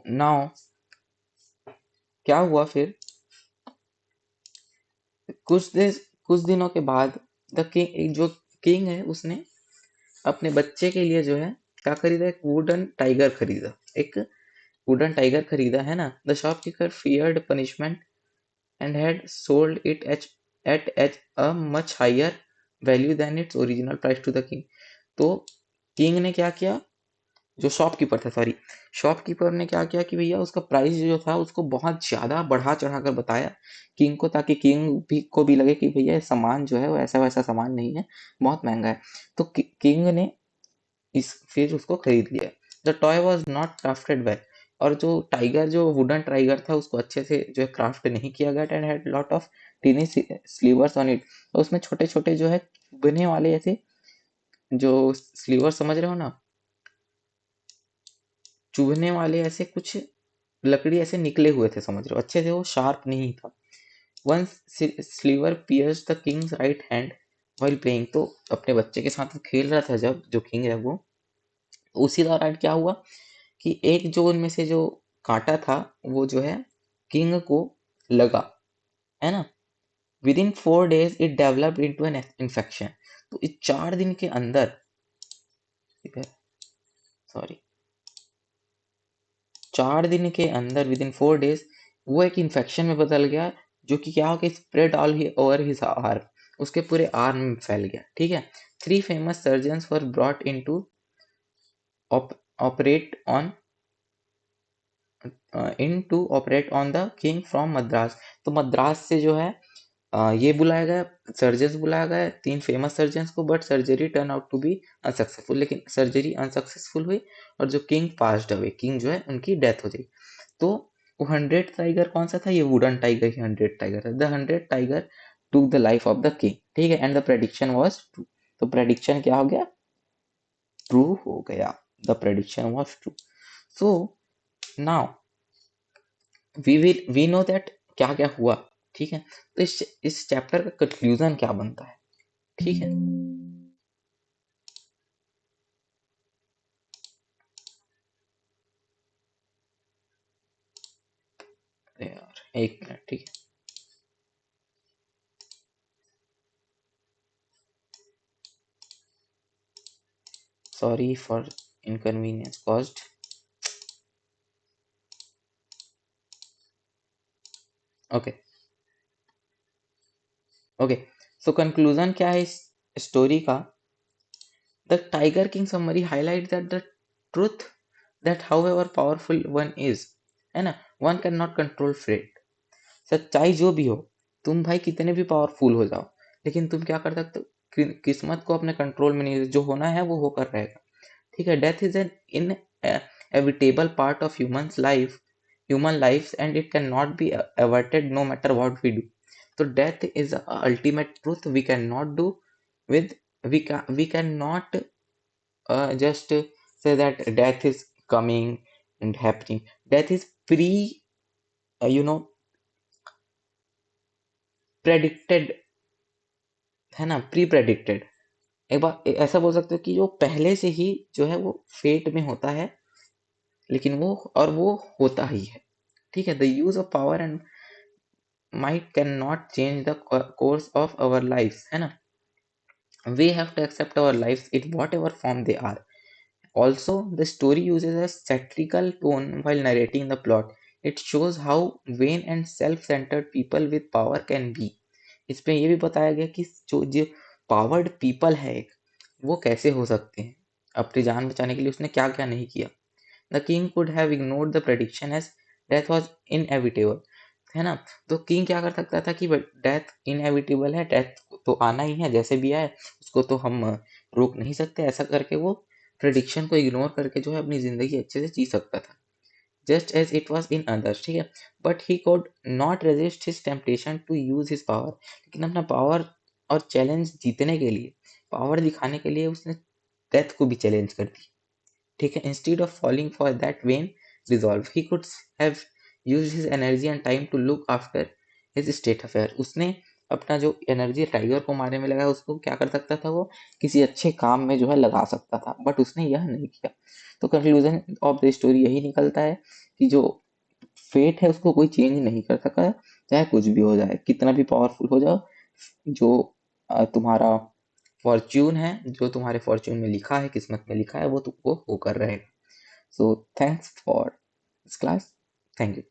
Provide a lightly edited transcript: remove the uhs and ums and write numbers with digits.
Now क्या हुआ फिर, कुछ दिनों के बाद द किंग, जो किंग है, उसने अपने बच्चे के लिए जो है क्या खरीदा, एक वुडन टाइगर खरीदा, एक वुडन टाइगर खरीदा है ना। The shopkeeper feared punishment and had sold it at a much higher value than its original price to the king. तो किंग ने क्या किया, जो शॉपकीपर था, सॉरी, शॉपकीपर ने क्या किया कि भैया उसका प्राइस जो था उसको बहुत ज्यादा बढ़ा चढ़ा कर बताया किंग को, ताकि किंग भी को भी लगे कि भैया ये सामान जो है वो ऐसा वैसा सामान नहीं है, बहुत महंगा है। तो किंग ने इस फिर उसको खरीद लिया। The toy was not crafted well, और जो टाइगर, जो वुडन टाइगर था, उसको अच्छे से जो है क्राफ्ट नहीं किया गया, and had lot of tiny slivers on it. और उसमें छोटे छोटे जो है चुभने वाले ऐसे, जो स्लीवर समझ रहे हो ना, चुभने वाले ऐसे कुछ लकड़ी ऐसे निकले हुए थे, समझ रहे हो, अच्छे से वो शार्प नहीं था। Once sliver pierce the king's right hand while playing. तो अपने बच्चे के साथ वो खेल रहा था जब, जो किंग है वो, उसी दौरान क्या हुआ कि एक जो उनमें से जो कांटा था वो जो है किंग को लगा, है ना। With in 4 days it developed into an infection. तो इस 4 दिन के अंदर, सॉरी, 4 दिन के अंदर, विद इन 4 days, वो एक इन्फेक्शन में बदल गया, जो कि क्या हो गया, spread all over his arm, उसके पूरे आर्म में फैल गया, ठीक है। 3 famous surgeons were brought in to operate on the king from Madras. तो मद्रास से जो है ये बुलाया गया, सर्जन्स बुलाया गया, 3 फेमस सर्जन्स को, but surgery turn out to be unsuccessful. लेकिन सर्जरी अनसक्सेसफुल हुई और जो किंग पास्ड अवे, किंग जो है उनकी डेथ हो गई। तो वो 100 टाइगर कौन सा था, ये वुडन टाइगर ही 100 टाइगर था। The 100 tiger took the life of the king, ठीक है, and the prediction was true. तो प्रेडिक्शन क्या हो गया, ट्रू हो गया। The prediction was true. So now we know that क्या क्या हुआ, ठीक है। तो इस चैप्टर का कंक्लूजन क्या बनता है, ठीक है। अरे यार, एक मिनट, ठीक है। Sorry for inconvenience caused. Okay okay. So conclusion क्या है इस स्टोरी का, the tiger king summary highlight that the truth that however powerful one is, है ना, one can not control fate. सच्चाई जो भी हो, तुम भाई कितने भी पावरफुल हो जाओ, लेकिन तुम क्या कर सकते हो, किस्मत को अपने कंट्रोल में नहीं, जो होना है वो होकर रहेगा, ठीक है। Death is an inevitable part of human life and it can not be averted no matter what we do. तो death is ultimate truth, we can not do with, we cannot just say that death is coming and happening. Death is you know predicted, है ना, pre predicted. एक बार ऐसा बोल सकते हो कि जो पहले से ही जो है वो फेट में होता है, लेकिन वो होता ही है, ठीक है। The use of power and might can not change the course of our life, है ना। We have to accept our life in whatever form they are. Also, the story uses a satirical tone while narrating the plot. It shows how vain and self-centered people with power can be. इसमें ये भी बताया गया कि जो powered people है एक, वो कैसे हो सकते हैं, अपनी जान बचाने के लिए उसने क्या क्या नहीं किया। The king could have ignored the prediction as death was inevitable, है ना। तो किंग क्या कर सकता था कि डेथ इनएविटेबल है, डेथ तो आना ही है, जैसे भी आए उसको तो हम रोक नहीं सकते, ऐसा करके वो प्रेडिक्शन को इग्नोर करके जो है अपनी जिंदगी अच्छे से जी सकता था, just as it was in others, ठीक है। But he could not resist his temptation to use his power. लेकिन अपना पावर और चैलेंज जीतने के लिए, पावर दिखाने के लिए उसने डेथ को भी चैलेंज कर दी, ठीक है। Instead of falling for that vain resolve, he could have used his energy and time to look after his state affair. उसने अपना जो एनर्जी टाइगर को मारने में लगा, उसको क्या कर सकता था, वो किसी अच्छे काम में जो है लगा सकता था, बट उसने यह नहीं किया। तो कंक्लूजन ऑफ द स्टोरी यही निकलता है कि जो फेट है उसको कोई चेंज नहीं कर सका, चाहे कुछ भी हो जाए, कितना भी पावरफुल हो जाओ, जो तुम्हारा फॉर्च्यून है, जो तुम्हारे फॉर्च्यून में लिखा है, किस्मत में लिखा है, वो तुमको होकर रहेगा। So thanks for this class, thank you.